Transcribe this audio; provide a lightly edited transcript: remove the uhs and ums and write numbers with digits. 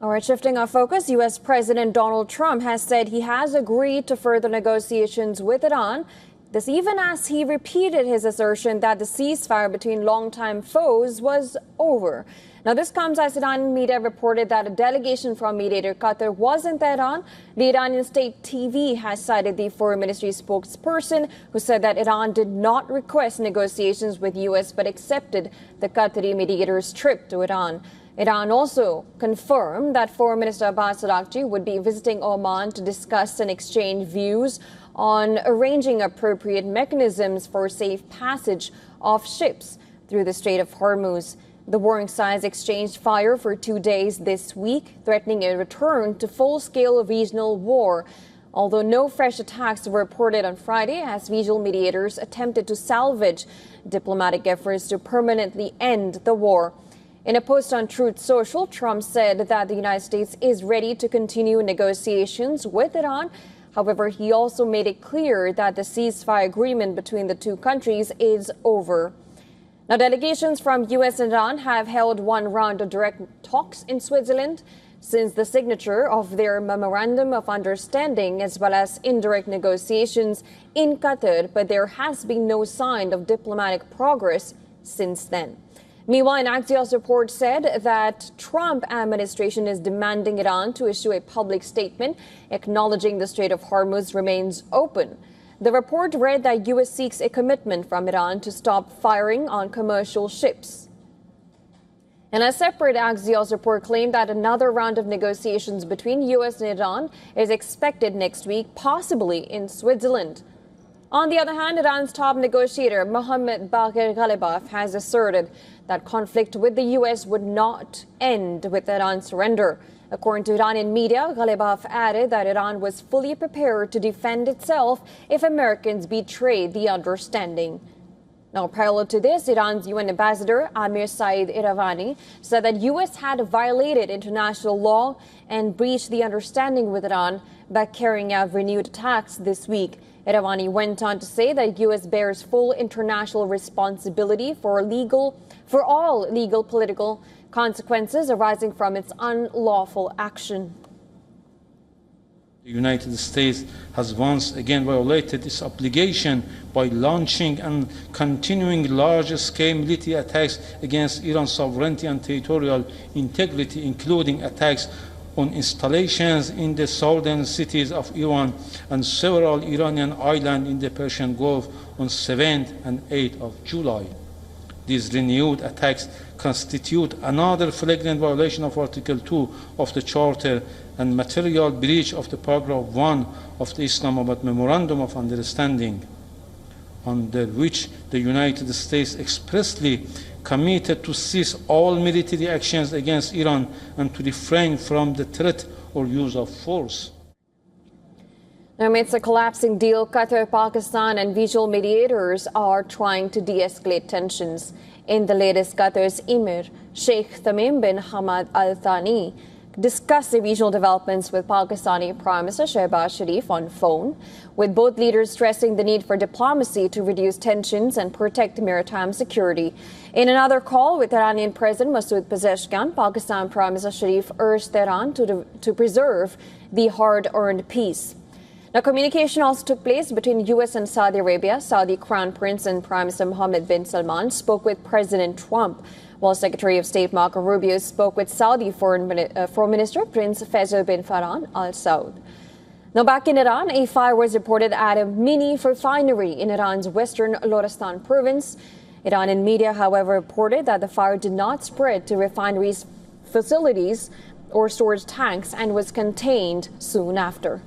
All right, shifting our focus, U.S. President Donald Trump has said he has agreed to further negotiations with Iran. This even as he repeated his assertion that the ceasefire between longtime foes was over. Now, this comes as Iranian media reported that a delegation from mediator Qatar was in Tehran. The Iranian state TV has cited the foreign ministry spokesperson who said that Iran did not request negotiations with U.S. but accepted the Qatari mediator's trip to Iran. Iran also confirmed that Foreign Minister Abbas Araghchi would be visiting Oman to discuss and exchange views on arranging appropriate mechanisms for safe passage of ships through the Strait of Hormuz. The warring sides exchanged fire for 2 days this week, threatening a return to full-scale regional war. Although no fresh attacks were reported on Friday, as regional mediators attempted to salvage diplomatic efforts to permanently end the war. In a post on Truth Social, Trump said that the United States is ready to continue negotiations with Iran. However, he also made it clear that the ceasefire agreement between the two countries is over. Now, delegations from U.S. and Iran have held one round of direct talks in Switzerland since the signature of their Memorandum of Understanding, as well as indirect negotiations in Qatar, but there has been no sign of diplomatic progress since then. Meanwhile, an Axios report said that Trump administration is demanding Iran to issue a public statement acknowledging the Strait of Hormuz remains open. The report read that U.S. seeks a commitment from Iran to stop firing on commercial ships. And a separate Axios report claimed that another round of negotiations between U.S. and Iran is expected next week, possibly in Switzerland. On the other hand, Iran's top negotiator, Mohammad Bagher Ghalibaf, has asserted that conflict with the U.S. would not end with Iran's surrender. According to Iranian media, Ghalibaf added that Iran was fully prepared to defend itself if Americans betrayed the understanding. Now, parallel to this, Iran's UN ambassador, Amir Saeed Iravani, said that U.S. had violated international law and breached the understanding with Iran by carrying out renewed attacks this week. Iravani went on to say that U.S. bears full international responsibility for all legal political consequences arising from its unlawful action. The United States has once again violated its obligation by launching and continuing large-scale military attacks against Iran's sovereignty and territorial integrity, including attacks on installations in the southern cities of Iran and several Iranian islands in the Persian Gulf on 7th and 8th of July. These renewed attacks constitute another flagrant violation of Article 2 of the Charter and material breach of the Paragraph 1 of the Islamabad Memorandum of Understanding, under which the United States expressly committed to cease all military actions against Iran and to refrain from the threat or use of force. Now, amidst a collapsing deal, Qatar, Pakistan and visual mediators are trying to de-escalate tensions. In the latest, Qatar's Emir, Sheikh Tamim bin Hamad Al Thani, discussed the regional developments with Pakistani Prime Minister Shehbaz Sharif on phone, with both leaders stressing the need for diplomacy to reduce tensions and protect maritime security. In another call with Iranian President Masoud Pezeshkian, Pakistan Prime Minister Sharif urged Tehran to preserve the hard-earned peace. Now, communication also took place between U.S. and Saudi Arabia. Saudi Crown Prince and Prime Minister Mohammed bin Salman spoke with President Trump, while Secretary of State Marco Rubio spoke with Saudi Foreign Minister Prince Faisal bin Farhan Al Saud. Now, back in Iran, a fire was reported at a mini refinery in Iran's western Lorestan province. Iranian media, however, reported that the fire did not spread to refineries' facilities or storage tanks and was contained soon after.